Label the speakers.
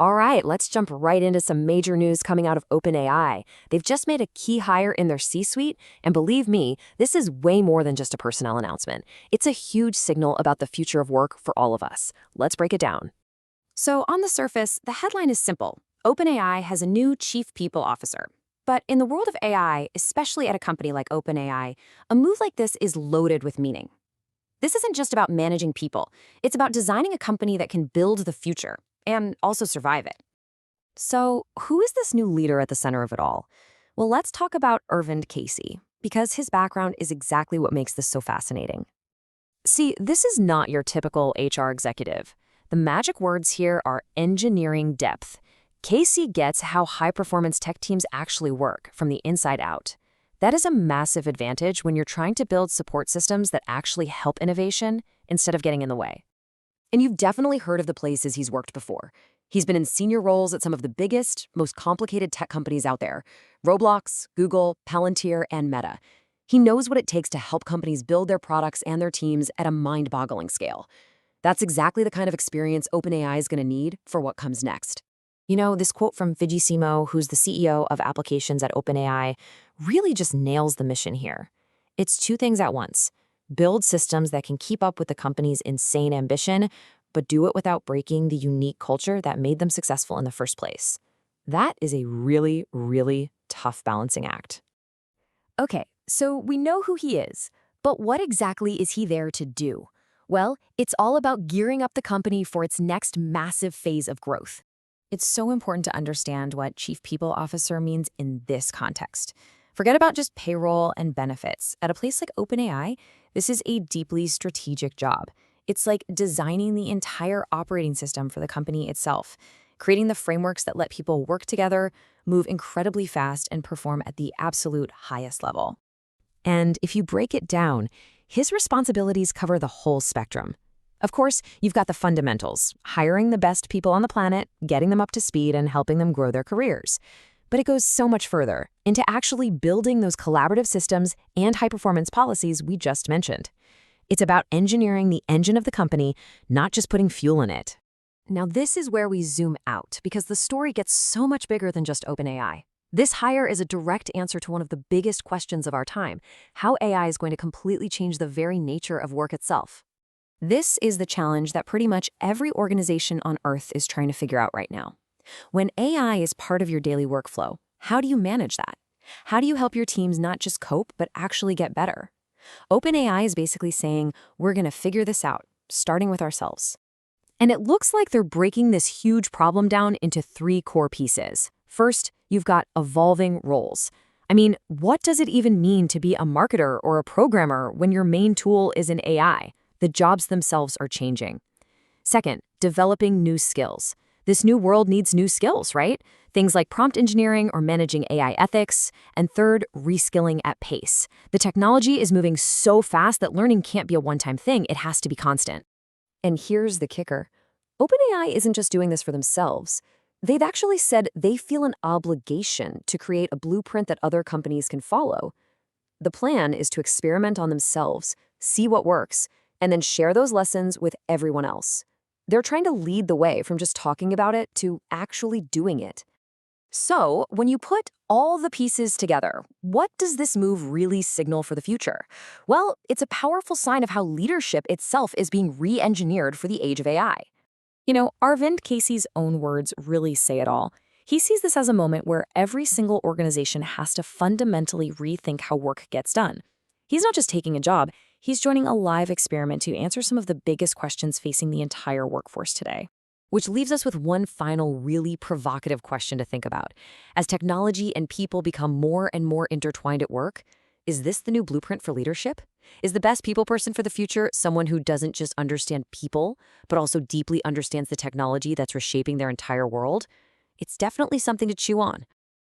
Speaker 1: All right, let's jump right into some major news coming out of OpenAI. They've just made a key hire in their C-suite, and believe me, this is way more than just a personnel announcement. It's a huge signal about the future of work for all of us. Let's break it down.
Speaker 2: So, on the surface, the headline is simple. OpenAI has a new chief people officer. But in the world of AI, especially at a company like OpenAI, a move like this is loaded with meaning. This isn't just about managing people, it's about designing a company that can build the future and also survive it. So, who is this new leader at the center of it all? Well, let's talk about Irvin Casey, because his background is exactly what makes this so fascinating. See, this is not your typical HR executive. The magic words here are engineering depth. Casey gets how high-performance tech teams actually work from the inside out. That is a massive advantage when you're trying to build support systems that actually help innovation instead of getting in the way. And you've definitely heard of the places he's worked before. He's been in senior roles at some of the biggest, most complicated tech companies out there: Roblox, Google, Palantir, and Meta. He knows what it takes to help companies build their products and their teams at a mind-boggling scale. That's exactly the kind of experience OpenAI is going to need for what comes next. You know, this quote from Vijay Simo, who's the CEO of applications at OpenAI, really just nails the mission here. It's two things at once: build systems that can keep up with the company's insane ambition, but do it without breaking the unique culture that made them successful in the first place. That is a really, really tough balancing act. Okay, so we know who he is, but what exactly is he there to do? Well, it's all about gearing up the company for its next massive phase of growth. It's so important to understand what Chief People Officer means in this context. Forget about just payroll and benefits. At a place like OpenAI, this is a deeply strategic job. It's like designing the entire operating system for the company itself, creating the frameworks that let people work together, move incredibly fast, and perform at the absolute highest level. And if you break it down, his responsibilities cover the whole spectrum. Of course, you've got the fundamentals: hiring the best people on the planet, getting them up to speed, and helping them grow their careers. But it goes so much further, into actually building those collaborative systems and high-performance policies we just mentioned. It's about engineering the engine of the company, not just putting fuel in it. Now, this is where we zoom out, because the story gets so much bigger than just OpenAI. This hire is a direct answer to one of the biggest questions of our time: how AI is going to completely change the very nature of work itself. This is the challenge that pretty much every organization on Earth is trying to figure out right now. When AI is part of your daily workflow, how do you manage that? How do you help your teams not just cope, but actually get better? OpenAI is basically saying, we're going to figure this out, starting with ourselves. And it looks like they're breaking this huge problem down into three core pieces. First, you've got evolving roles. I mean, what does it even mean to be a marketer or a programmer when your main tool is an AI? The jobs themselves are changing. Second, developing new skills. This new world needs new skills, right? Things like prompt engineering or managing AI ethics. And third, reskilling at pace. The technology is moving so fast that learning can't be a one-time thing, it has to be constant. And here's the kicker. OpenAI isn't just doing this for themselves. They've actually said they feel an obligation to create a blueprint that other companies can follow. The plan is to experiment on themselves, see what works, and then share those lessons with everyone else. They're trying to lead the way from just talking about it to actually doing it. So, when you put all the pieces together, what does this move really signal for the future? Well, it's a powerful sign of how leadership itself is being re-engineered for the age of AI. You know, Arvind Casey's own words really say it all. He sees this as a moment where every single organization has to fundamentally rethink how work gets done. He's not just taking a job, he's joining a live experiment to answer some of the biggest questions facing the entire workforce today. Which leaves us with one final really provocative question to think about. As technology and people become more and more intertwined at work, is this the new blueprint for leadership? Is the best people person for the future someone who doesn't just understand people, but also deeply understands the technology that's reshaping their entire world? It's definitely something to chew on.